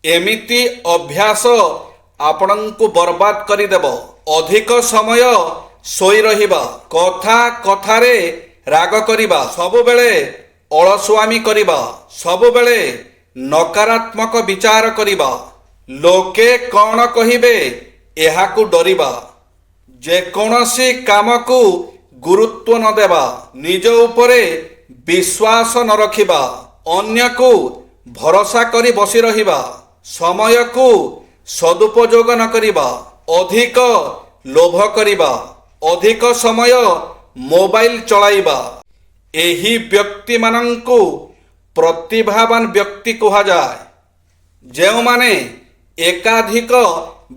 एमिति अभ्यास आपणंकु बर्बाद करिदेब। अधिक समय सोई रहिबा, कथा कथारे राग करिबा, सबुबेले अलसुआमी करिबा, सबुबेले नकारात्मक विचार करिबा, लोके कौन कहिबे एहाकु डरिबा, जेकोसी कामकु गुरुत्व न देबा, निज उपरे विश्वास न रखिबा, अन्यकु भरोसा करी बसी रहिबा, समयकु सदुपयोग न करिबा, अधिक लोभ करिबा, अधिक समय मोबाइल चलाइबा, एही व्यक्ति मानंकु प्रतिभावान व्यक्ति कहा जाए। जेउमाने एकाधिक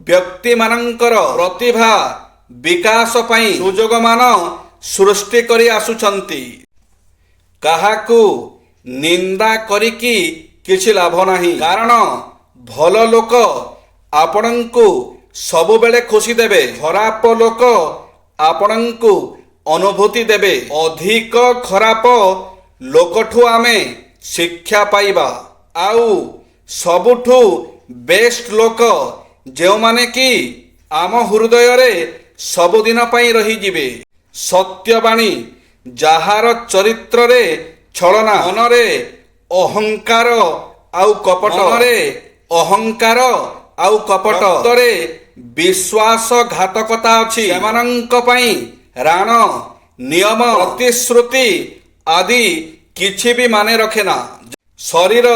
व्यक्ति मानंकर प्रतिभा विकास पई सुजोग मान सृष्टि करी आसुचंती। काहाकु निंदा करिकी किछि लाभ नाही, कारण भल लोक आपणंकु सबुबेले खुशी देबे, खराप लोक आपणंकु अनुभूति देबे। अधिक खराप लोकठु आमे शिक्षा पाइबा, आउ सबुठु बेस्ट लोक जेउ माने कि आम हृदय रे सबुदिन पई रही जिबे। सत्यवाणी जाहार चरित्र रे छलना, मनरे अहंकार आउ कपट, मनरे अहंकार आउ कपट, तरे विश्वासघातकता अछि। सेमानंक पई राण नियम प्रतिश्रुति आदि किछि भी माने रखेना। शरीर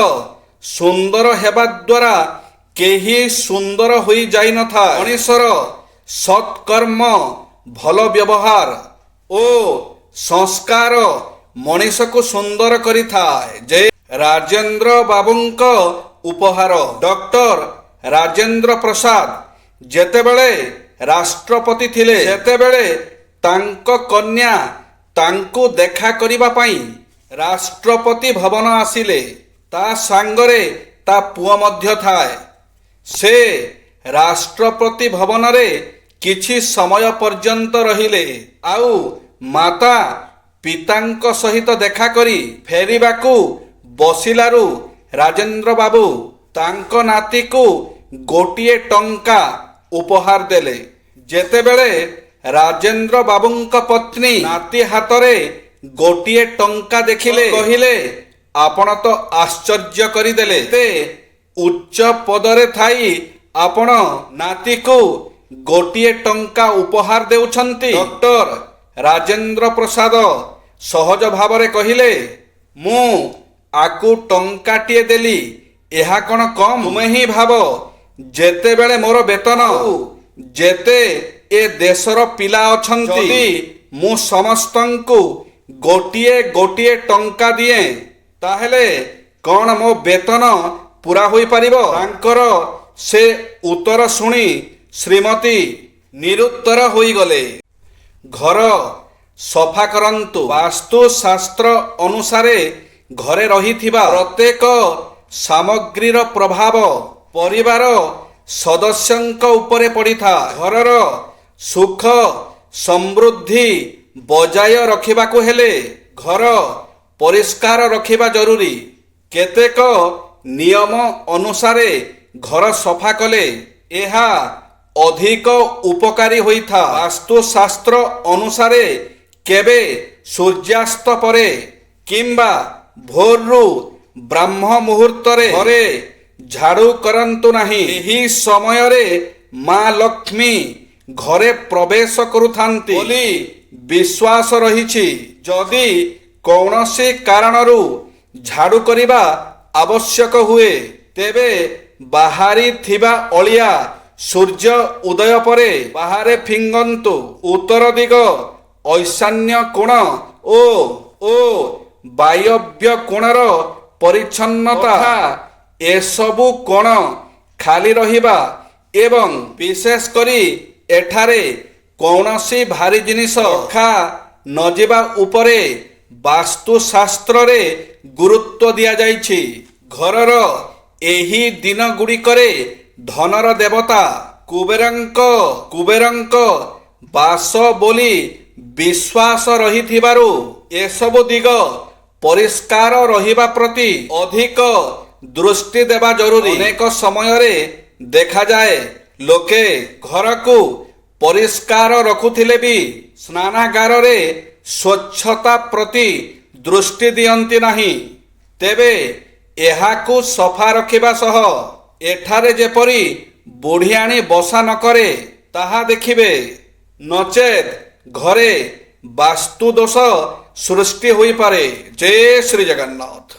सुंदर हेबा द्वारा केही सुंदर होई जाई न था। मनीषर सत्कर्म, भल व्यवहार ओ संस्कार मनीष को सुंदर करि थाए। जे राजेंद्र बाबूंक उपहार। डॉक्टर राजेंद्र प्रसाद जेतेबेले राष्ट्रपति थिले, सेतेबेले तांको कन्या तांको देखा करिबा पई राष्ट्रपति भवन आसिले। ता सांगरे ता पुआ मध्य थाए। से राष्ट्रपति भवन रे किछि समय पर्यंत रहिले, आउ माता पितांक सहित देखा करी फेरिबाकू बसिलारू राजेंद्र बाबू तांको नाती को गोटिए टंका उपहार देले। जेतेबेले राजेंद्र बाबूंक पत्नी नाती हातरे गोटिए टंका देखिले, कहिले आपण तो आश्चर्य करिदेले। ते उच्च पदरे थाई आपण नाती को गोटिए टंका उपहार देउछंती। डॉक्टर राजेंद्र प्रसाद सहज भावरे कहिले, मु आकु टंकाटिए देली, एहा कण कम? तुमे ही भाव जेतेबेले मोर वेतन जेते ए देशर पिला अछंती, जदि मु समस्तंकु गोटिए गोटिए टंका दिए, ताहेले कौन मो वेतन पूरा होई परिबो? तांकर से उत्तर सुनी श्रीमती निरुत्तर होई गले। घर सफा करंतु। वास्तु शास्त्र अनुसारे घरे रहिथिबा प्रत्येक सामग्रीर प्रभाव परिवार सदस्यंक उपरे पड़िथा। घरर सुख समृद्धि बजाय रखिबाकू हेले घर परिष्कार रखिबा जरूरी। केतेक नियम अनुसारे घर सफा कले एहा अधिक उपकारी होइथा। वास्तुशास्त्र अनुसारे केबे सूर्यास्त परे किंबा भोररू ब्राह्म मुहूर्तरे घरे झाड़ू करंतु नाही। एही समय रे मां लक्ष्मी घरे प्रवेश करुथांती बोली विश्वास रहिछि। जदि कौनसी कारणरू झाड़ू करिबा आवश्यक हुए, तेबे बाहारी थिबा अलिया सूर्य उदय परे बाहारे फिंगंतु। उत्तर दिग, ईशान्य कोण ओ वायव्य कोणर परिच्छन्नता एसबु कोण खाली रहिबा एवं विशेष करी एठारे कौनसी भारी जिनिस रखा नजिबा उपरे वास्तुशास्त्र रे गुरुत्व दिया जाइछि। घरर एही दिन गुड़िकरे धनर देवता कुबेरंक बास बोली विश्वास रहिथिबारु एसबु दिग परिष्कार रहिबा प्रति अधिक ଦୃଷ୍ଟି ଦେବା ଜରୁରୀ। ଅନେକ ସମୟରେ ଦେଖାଯାଏ ଲୋକେ ଘରକୁ ପରିଷ୍କାର ରଖୁଥିଲେ ବି ସ୍ନାନାଗାରରେ ସ୍ୱଚ୍ଛତା ପ୍ରତି ଦୃଷ୍ଟି ଦିଅନ୍ତି ନାହିଁ। ତେବେ ଏହାକୁ ସଫା ରଖିବା ସହ ଏଠାରେ ଯେପରି ବୁଢ଼ିଆଣୀ ବସା ନ କରେ ତାହା ଦେଖିବେ, ନଚେତ୍ ଘରେ ବାସ୍ତୁ ଦୋଷ ସୃଷ୍ଟି ହୋଇପାରେ। ଜୟ ଶ୍ରୀ ଜଗନ୍ନାଥ।